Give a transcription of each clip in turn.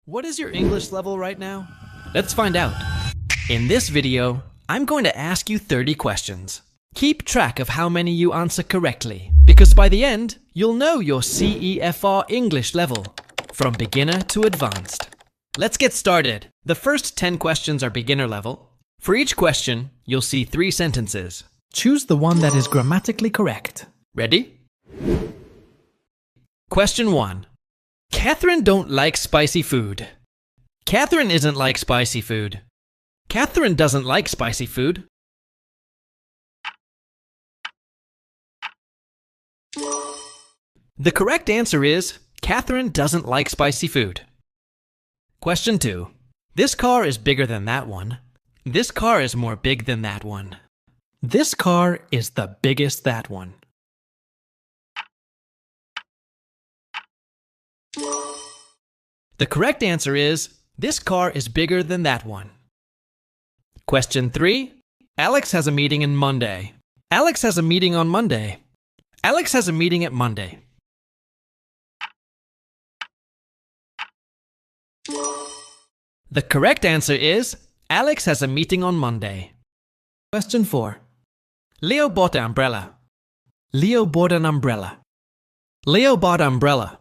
What is your English level right now? Let's find out. In this video, I'm going to ask you 30 questions. Keep track of how many you answer correctly, because by the end, you'll know your CEFR English level, from beginner to advanced. Let's get started. The first 10 questions are beginner level. For each question, you'll see 3 sentences. Choose the one that is grammatically correct. Ready? Question 1. Catherine don't like spicy food. Catherine isn't like spicy food. Catherine doesn't like spicy food. The correct answer is Catherine doesn't like spicy food. Question 2. This car is bigger than that one. This car is more big than that one. This car is the biggest that one. The correct answer is this car is bigger than that one. Question 3. Alex has a meeting on Monday. Alex has a meeting on Monday. Alex has a meeting at Monday. The correct answer is Alex has a meeting on Monday. Question 4. Leo bought an umbrella. Leo bought an umbrella. Leo bought an umbrella.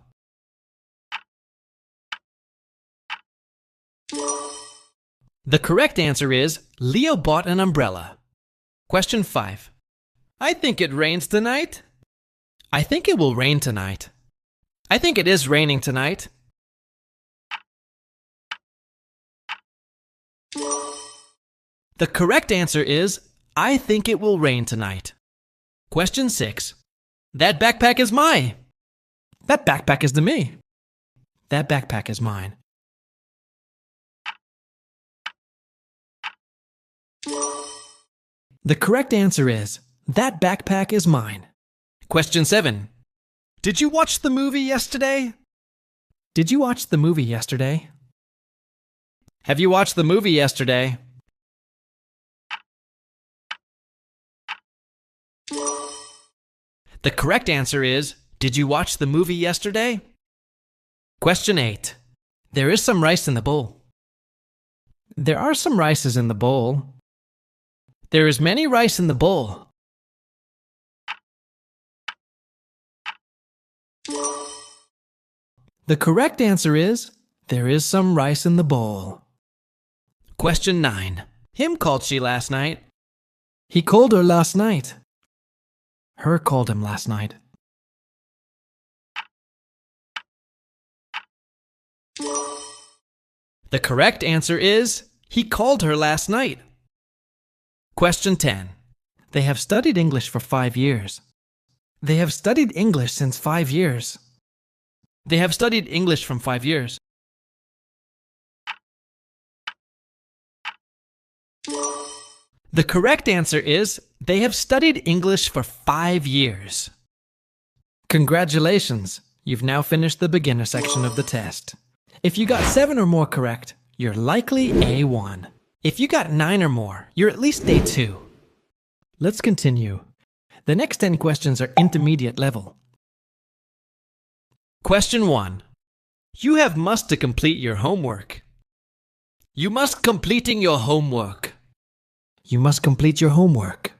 The correct answer is Leo bought an umbrella. Question 5. I think it rains tonight. I think it will rain tonight. I think it is raining tonight. The correct answer is I think it will rain tonight. Question 6. That backpack is mine. That backpack is to me. That backpack is mine. The correct answer is that backpack is mine. Question 7. Did you watch the movie yesterday? Did you watch the movie yesterday? Have you watched the movie yesterday? The correct answer is did you watch the movie yesterday? Question 8. There is some rice in the bowl. There are some rices in the bowl. There is many rice in the bowl. The correct answer is there is some rice in the bowl. Question 9. Him called she last night. He called her last night. Her called him last night. The correct answer is he called her last night. Question 10. They have studied English for 5 years. They have studied English since 5 years. They have studied English from 5 years. The correct answer is they have studied English for 5 years. Congratulations, you've now finished the beginner section of the test. If you got 7 or more correct, you're likely A1. If you got 9 or more, you're at least A2. Let's continue. The next 10 questions are intermediate level. Question 1. You have must to complete your homework. You must completing your homework. You must complete your homework.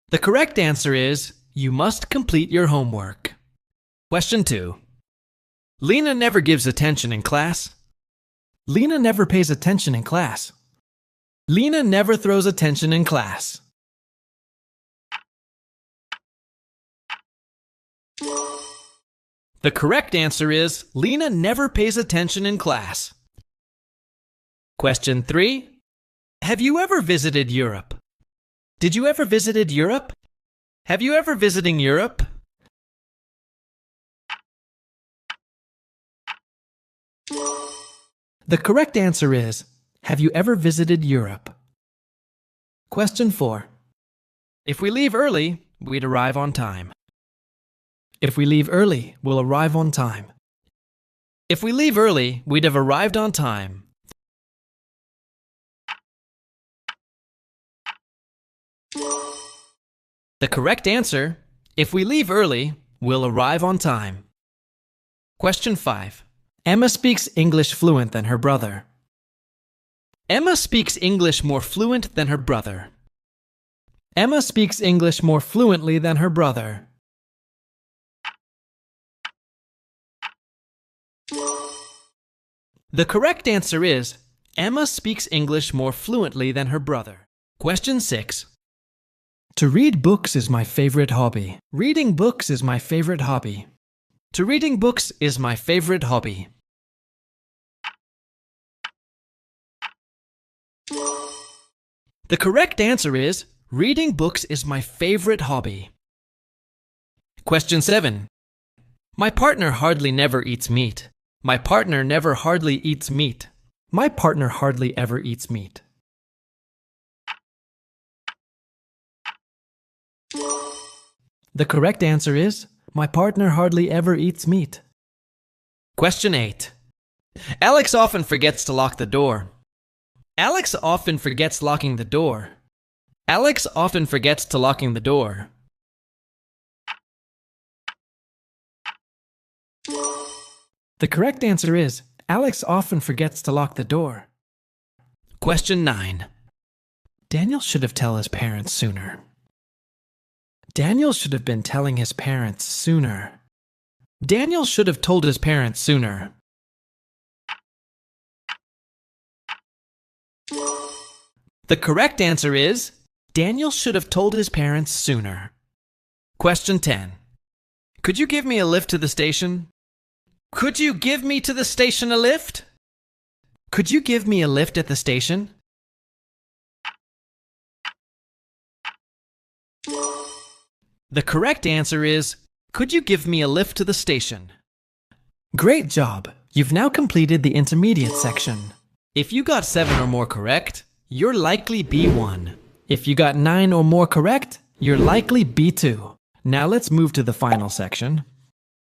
The correct answer is you must complete your homework. Question 2. Lena never gives attention in class. Lena never pays attention in class. Lena never throws attention in class. The correct answer is Lena never pays attention in class. Question 3. Have you ever visited Europe? Did you ever visited Europe? Have you ever visiting Europe? The correct answer is have you ever visited Europe? Question 4. If we leave early, we'd arrive on time. If we leave early, we'll arrive on time. If we leave early, we'd have arrived on time. The correct answer, if we leave early, will arrive on time. Question 5. Emma speaks English fluent than her brother. Emma speaks English more fluent than her brother. Emma speaks English more fluently than her brother. The correct answer is Emma speaks English more fluently than her brother. Question 6. To read books is my favorite hobby. Reading books is my favorite hobby. To reading books is my favorite hobby. The correct answer is reading books is my favorite hobby. Question 7. My partner hardly never eats meat. My partner never hardly eats meat. My partner hardly ever eats meat. The correct answer is my partner hardly ever eats meat. Question 8. Alex often forgets to lock the door. Alex often forgets locking the door. Alex often forgets to locking the door. The correct answer is Alex often forgets to lock the door. Question 9. Daniel should have told his parents sooner. Daniel should have been telling his parents sooner. Daniel should have told his parents sooner. The correct answer is Daniel should have told his parents sooner. Question 10. Could you give me a lift to the station? Could you give me to the station a lift? Could you give me a lift at the station? The correct answer is, could you give me a lift to the station? Great job! You've now completed the intermediate section. If you got 7 or more correct, you're likely B1. If you got 9 or more correct, you're likely B2. Now let's move to the final section.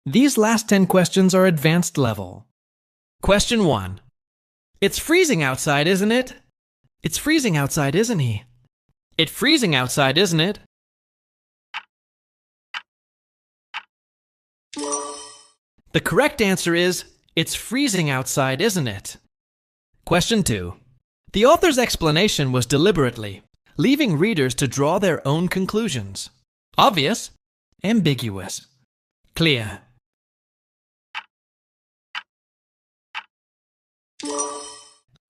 These last 10 questions are advanced level. Question 1. It's freezing outside, isn't it? It's freezing outside, isn't he? It's freezing outside, isn't it? The correct answer is, it's freezing outside, isn't it? Question 2. The author's explanation was deliberately, leaving readers to draw their own conclusions. Obvious, ambiguous, clear.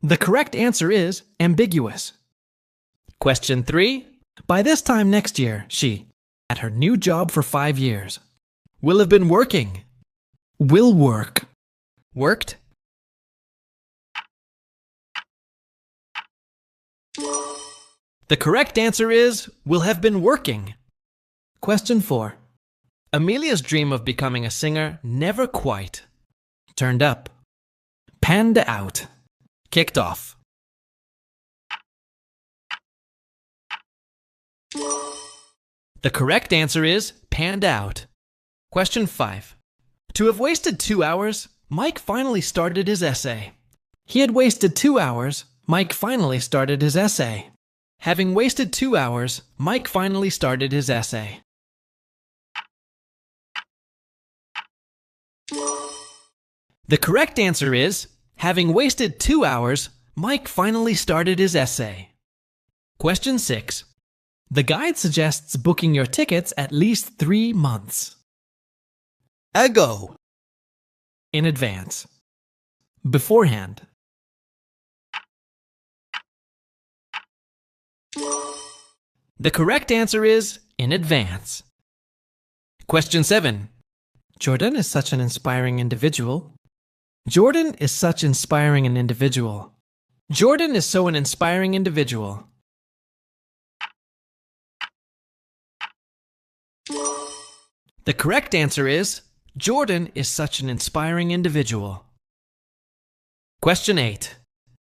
The correct answer is ambiguous. Question 3. By this time next year, she, at her new job for 5 years, will have been working. Will work. Worked? The correct answer is will have been working. Question 4. Amelia's dream of becoming a singer never quite turned up, panned out, kicked off. The correct answer is panned out. Question 5. To have wasted 2 hours, Mike finally started his essay. He had wasted 2 hours, Mike finally started his essay. Having wasted 2 hours, Mike finally started his essay. The correct answer is, having wasted 2 hours, Mike finally started his essay. Question 6. The guide suggests booking your tickets at least 3 months ago. In advance. Beforehand. The correct answer is in advance. Question 7. Jordan is such an inspiring individual. Jordan is such inspiring an individual. Jordan is so an inspiring individual. The correct answer is Jordan is such an inspiring individual. Question 8.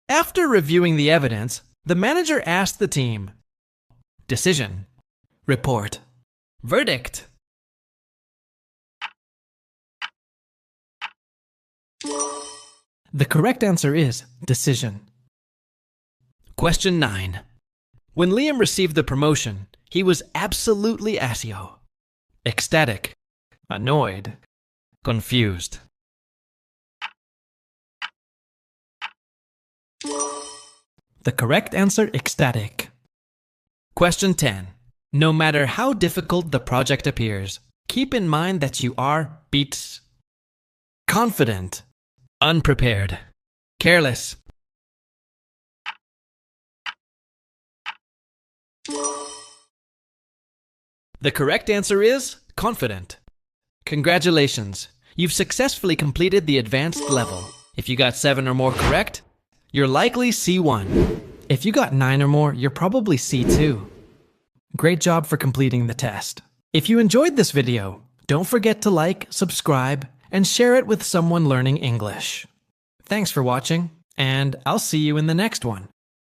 After reviewing the evidence, the manager asked the team, decision, report, verdict. The correct answer is decision. Question 9. When Liam received the promotion, he was absolutely ecstatic, annoyed, confused. The correct answer, ecstatic. Question 10. No matter how difficult the project appears, keep in mind that you are confident, unprepared, careless. The correct answer is confident. Congratulations, you've successfully completed the advanced level. If you got 7 or more correct, you're likely C1. If you got 9 or more, you're probably C2. Great job for completing the test. If you enjoyed this video, don't forget to like, subscribe, and share it with someone learning English. Thanks for watching, and I'll see you in the next one.